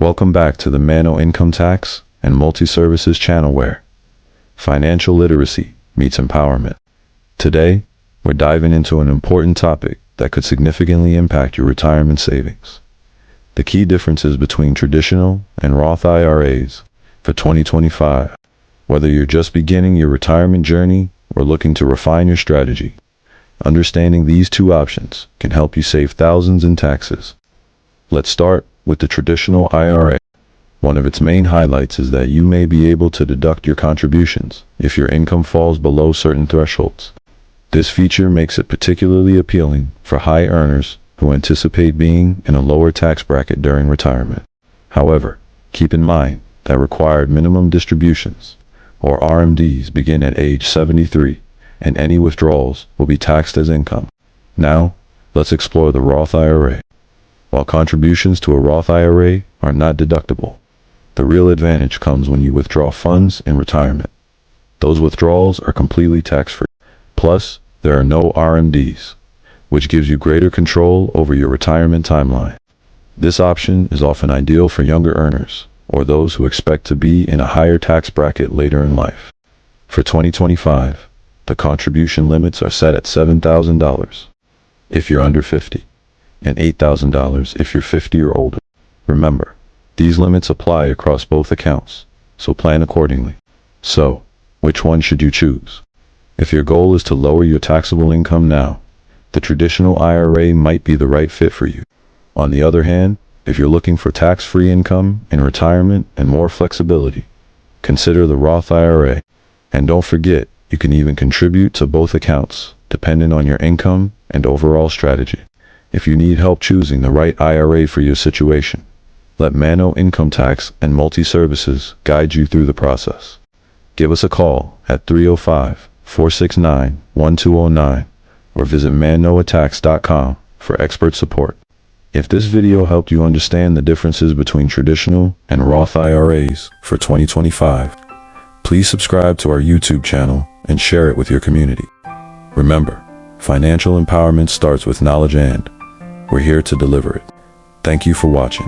Welcome back to the Mannoe Income Tax and Multi-Services channel where financial literacy meets empowerment. Today, we're diving into an important topic that could significantly impact your retirement savings. The key differences between traditional and Roth IRAs for 2025. Whether you're just beginning your retirement journey or looking to refine your strategy, understanding these two options can help you save thousands in taxes. Let's start with the traditional IRA. One of its main highlights is that you may be able to deduct your contributions if your income falls below certain thresholds. This feature makes it particularly appealing for high earners who anticipate being in a lower tax bracket during retirement. However, keep in mind that required minimum distributions, or RMDs, begin at age 73, and any withdrawals will be taxed as income. Now, let's explore the Roth IRA. While contributions to a Roth IRA are not deductible, the real advantage comes when you withdraw funds in retirement. Those withdrawals are completely tax-free. Plus, there are no RMDs, which gives you greater control over your retirement timeline. This option is often ideal for younger earners or those who expect to be in a higher tax bracket later in life. For 2025, the contribution limits are set at $7,000 if you're under 50. and $8,000 if you're 50 or older. Remember, these limits apply across both accounts, so plan accordingly. So, which one should you choose? If your goal is to lower your taxable income now, the traditional IRA might be the right fit for you. On the other hand, if you're looking for tax-free income in retirement and more flexibility, consider the Roth IRA. And don't forget, you can even contribute to both accounts, depending on your income and overall strategy. If you need help choosing the right IRA for your situation, let Mannoe Income Tax and Multi-Services guide you through the process. Give us a call at 305-469-1209 or visit mannoetax.com for expert support. If this video helped you understand the differences between traditional and Roth IRAs for 2025, please subscribe to our YouTube channel and share it with your community. Remember, financial empowerment starts with knowledge, and we're here to deliver it. Thank you for watching.